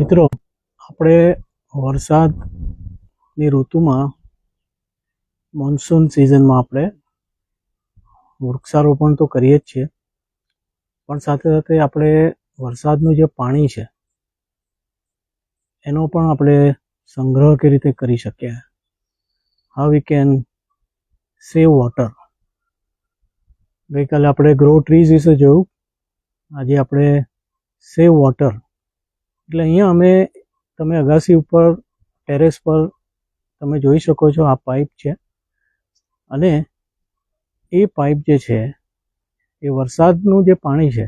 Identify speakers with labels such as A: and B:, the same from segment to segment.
A: મિત્રો, આપણે વરસાદની ઋતુમાં મોન્સૂન સિઝનમાં આપણે વૃક્ષારોપણ તો કરીએ જ છીએ, પણ સાથે સાથે આપણે વરસાદનું જે પાણી છે એનો પણ આપણે સંગ્રહ કેવી રીતે કરી શકીએ. How we can save water. ગઈકાલે આપણે ગ્રો ટ્રીઝ વિશે જોયું, આજે આપણે સેવ વોટર. એટલે અહીંયા તમે અગાસી ઉપર ટેરેસ પર તમે જોઈ શકો છો, આ પાઇપ છે અને એ પાઇપ જે છે એ વરસાદનું જે પાણી છે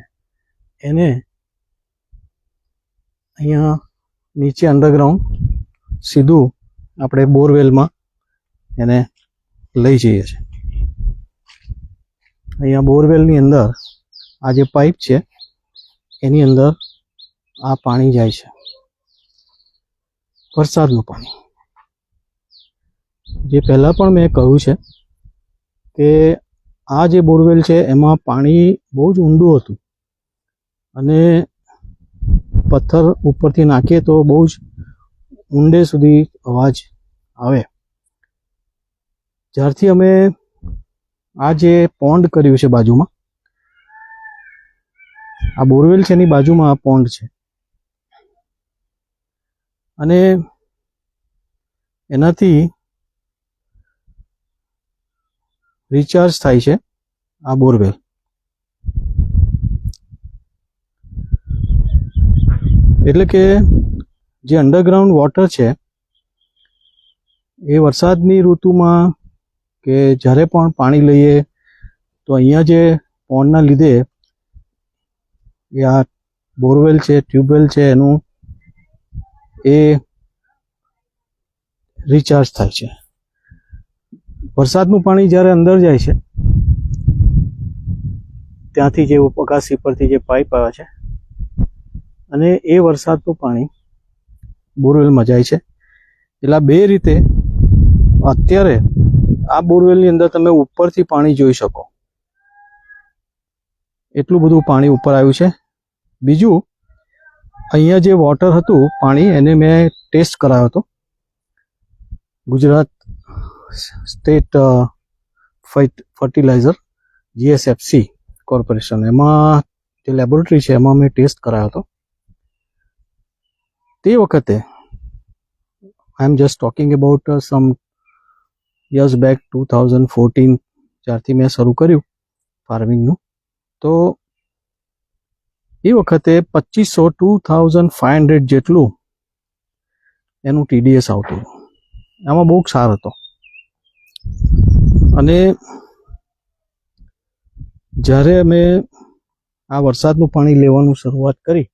A: એને અહીંયા નીચે અંડરગ્રાઉન્ડ સીધું આપણે બોરવેલમાં એને લઈ જઈએ છીએ. અહીંયા બોરવેલની અંદર આ જે પાઇપ છે એની અંદર આ પાણી જાય છે, વરસાદનું પાણી. જે પહેલાં પણ મેં કહ્યું છે કે આ જે બોરવેલ છે એમાં પાણી બહુ જ ઊંડું હતું અને પથ્થર ઉપરથી નાખીએ તો બહુ જ ઊંડે સુધી અવાજ આવે. જ્યારથી અમે આ જે પોન્ડ કર્યું છે બાજુમાં, આ બોરવેલ છે એની બાજુમાં આ પોન્ડ છે અને એનાથી રિચાર્જ થાય છે આ બોરવેલ. એટલે કે જે અંડરગ્રાઉન્ડ વોટર છે એ વરસાદની ઋતુમાં કે જ્યારે પણ પાણી લઈએ તો અહીંયા જે પોન્ડના લીધે એ આ બોરવેલ છે, ટ્યુબવેલ છે, એનું એ રિચાર્જ થાય છે. વરસાદનું પાણી જ્યારે અંદર જાય છે ત્યાંથી જે અગાસી પરથી જે પાઇપ આવે છે અને એ વરસાદનું પાણી બોરવેલમાં જાય છે. એટલે બે રીતે અત્યારે આ બોરવેલની અંદર તમે ઉપરથી પાણી જોઈ શકો, એટલું બધું પાણી ઉપર આવ્યું છે. બીજું, અહીંયા જે વોટર હતું પાણી એને મેં ટેસ્ટ કરાવ્યો હતો Gujarat state fertiliser GSFC corporation, એમાં જે લેબોરેટરી છે એમાં મેં ટેસ્ટ કરાવ્યો હતો. તે વખતે I am just talking about some years back 2014, જ્યારથી મેં શરૂ કર્યું ફાર્મિંગનું, તો એ વખતે 2500-2500 જેટલું એનું TDS આવતું. આમાં બહુ ક્ષાર હતો અને જ્યારે અમે આ વરસાદનું પાણી લેવાનું શરૂઆત કરી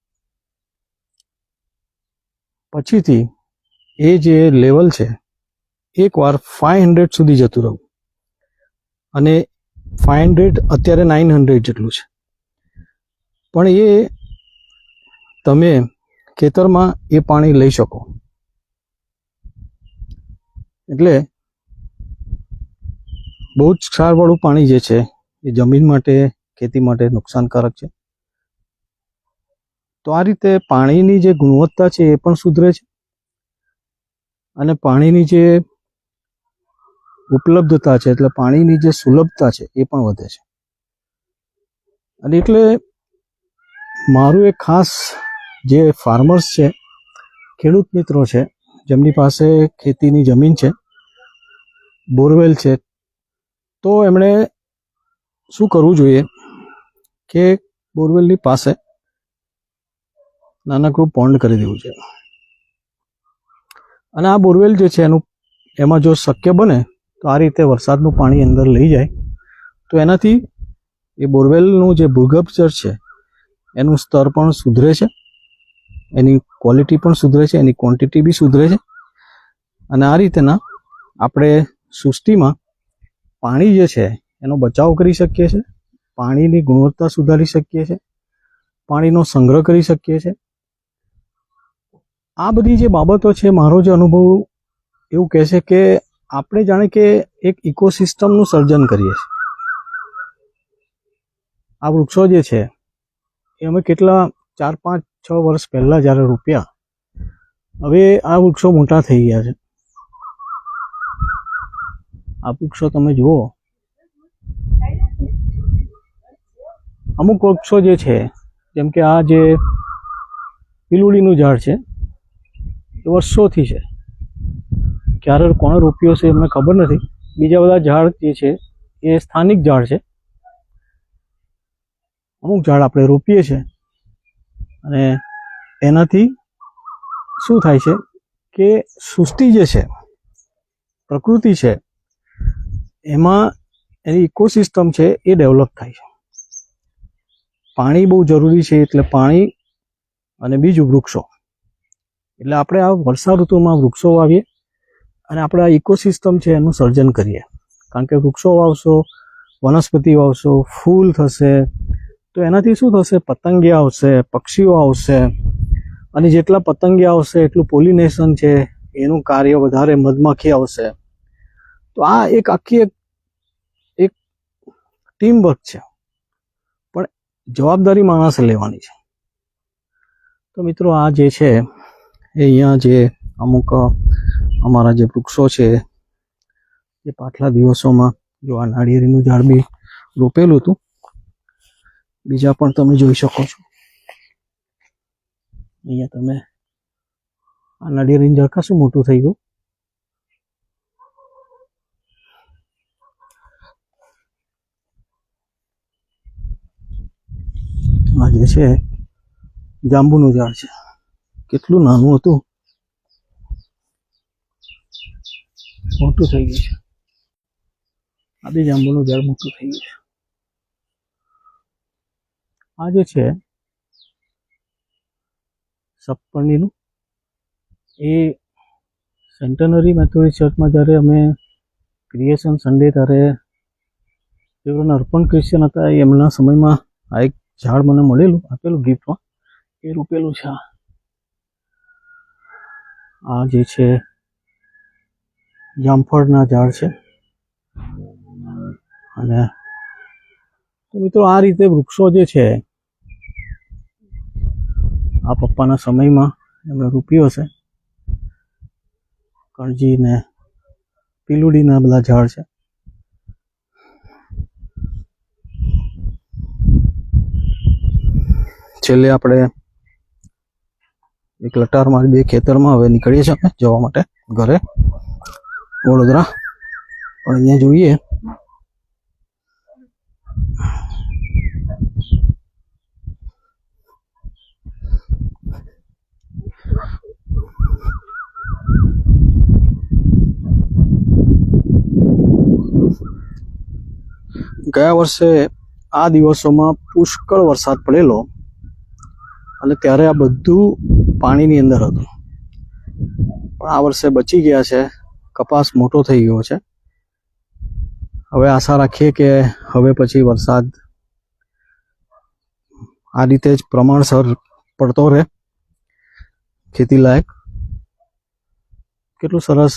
A: પછીથી એ જે લેવલ છે એકવાર 500 સુધી જતું રહ્યું અને 500 અત્યારે 900 જેટલું છે. પણ એ તમે ખેતરમાં એ પાણી લઈ શકો. એટલે બહુ જ ક્ષારવાળું પાણી જે છે એ જમીન માટે, ખેતી માટે નુકસાનકારક છે. તો આ રીતે પાણીની જે ગુણવત્તા છે એ પણ સુધરે છે અને પાણીની જે ઉપલબ્ધતા છે એટલે પાણીની જે સુલભતા છે એ પણ વધે છે. અને એટલે મારું એક ખાસ જે ફાર્મર્સ છે, ખેડૂત મિત્રો છે, જેમની પાસે ખેતીની જમીન છે, બોરવેલ છે, તો એમણે શું કરવું જોઈએ કે બોરવેલની પાસે નાનકડું પોન્ડ કરી દેવું છે. અને આ બોરવેલ જે છે એમાં જો શક્ય બને તો આ રીતે વરસાદનું પાણી અંદર લઈ જાય તો એનાથી એ બોરવેલનું જે ભૂગર્ભ જળ છે એનું સ્તર પણ સુધરે છે, એની ક્વોલિટી પણ સુધરે છે, એની ક્વોન્ટિટી બી સુધરે છે. અને આ રીતના આપણે સૃષ્ટિમાં પાણી જે છે એનો બચાવ કરી શકીએ છીએ, પાણીની ગુણવત્તા સુધારી શકીએ છીએ, પાણીનો સંગ્રહ કરી શકીએ છીએ. આ બધી જે બાબતો છે, મારો જે અનુભવ એવું કહે છે કે આપણે જાણે કે એક ઇકોસિસ્ટમનું સર્જન કરીએ છીએ. આ વૃક્ષો જે છે એ અમે કેટલા 4-5-6 વર્ષ પહેલાં જ્યારે રોપ્યા હવે આ વૃક્ષો મોટા થઈ ગયા છે. આ વૃક્ષો તમે જુઓ, અમુક વૃક્ષો જે છે, જેમ કે આ જે પીલુડીનું ઝાડ છે એ વર્ષોથી છે. ક્યારે કોણે રોપ્યો છે એમને ખબર નથી. બીજા બધા ઝાડ જે છે એ સ્થાનિક ઝાડ છે. અમુક ઝાડ આપણે રોપીએ છીએ અને એનાથી શું થાય છે કે સૃષ્ટિ જે છે, પ્રકૃતિ છે, એમાં એની ઇકોસિસ્ટમ છે એ ડેવલપ થાય છે. પાણી બહુ જરૂરી છે, એટલે પાણી અને બીજું વૃક્ષો. એટલે આપણે આ વર્ષા ઋતુમાં વૃક્ષો વાવીએ અને આપણે આ ઇકોસિસ્ટમ છે એનું સર્જન કરીએ. કારણ કે વૃક્ષો વાવશો, વનસ્પતિ વાવશો, ફૂલ થશે, તો એનાથી શું થશે? પતંગિયા આવશે, પક્ષીઓ આવશે, અને જેટલા પતંગિયા આવશે એટલું પોલિનેશન છે એનું કાર્ય વધારે, મધમાખી આવશે. તો આ એક આખી એક ટીમ વર્ક છે, પણ જવાબદારી માણસે લેવાની છે. તો મિત્રો, આ જે છે એ અહીંયા જે અમુક અમારા જે વૃક્ષો છે એ પાછલા દિવસોમાં, જો આ નાળિયેરીનું ઝાડ બી રોપેલું હતું, બીજા પણ તમે જોઈ શકો છો. અહીંયા તમે આ નાળિયેરીનું ઝાડ ખાસું મોટું થઈ ગયું. આ જે છે જાંબુનું ઝાડ છે, કેટલું નાનું હતું, મોટું થઈ ગયું છે. આ બી જાંબુનું ઝાડ મોટું થઈ ગયું છે. આ જે છે સપ્તપર્ણીનું, એ સેન્ટનરી મેથોડિસ્ટ ચર્ચમાં જ્યારે અમે ક્રિએશન સન્ડે ત્યારે જેઓના અર્પણ ક્રિશ્ચિયન હતા, એમના સમયમાં આ એક ઝાડ મને મળેલું, આપેલું ગિફ્ટમાં, એ રોપેલું છે. આ જે છે જામફળના ઝાડ છે. અને મિત્રો, આ રીતે વૃક્ષો જે છે આ પપ્પાના સમયમાં એમણે રોપ્યો હશે. કણજી ને પીલુડીના બધા ઝાડ છે. છેલ્લે આપણે એક લટાર મારી દે ખેતરમાં. હવે નીકળીએ છીએ અમે જવા માટે ઘરે, વડોદરા. પણ અહીંયા જોઈએ ગયા વર્ષે આ દિવસોમાં પુષ્કળ વરસાદ પડેલો અને ત્યારે આ બધું પાણીની અંદર હતું. પણ આ વર્ષે બચી ગયા છે. કપાસ મોટો થઈ ગયો છે. હવે આશા રાખીએ કે હવે પછી વરસાદ આ રીતે જ પ્રમાણસર પડતો રહે, ખેતી લાયક. કેટલું સરસ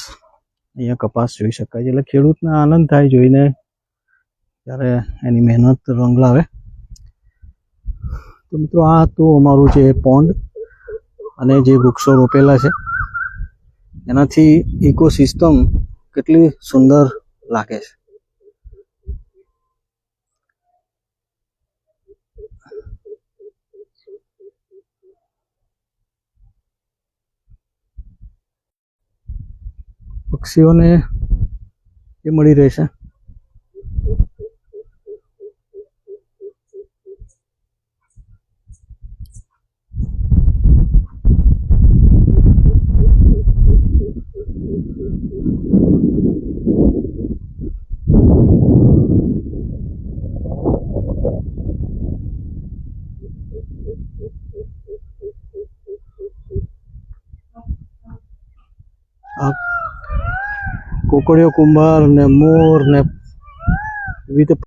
A: અહીંયા કપાસ જોઈ શકાય છે. એટલે ખેડૂતને આનંદ થાય જોઈને, ત્યારે એની મહેનત રંગ લાવે. તો મિત્રો, આ હતું અમારું જે પોન્ડ અને જે વૃક્ષો રોપેલા છે, એનાથી ઇકોસિસ્ટમ કેટલી સુંદર લાગે છે. પક્ષીઓને એ મળી રહેશે. કોકડીઓ, કુંભાર ને મોર ને વિવિધ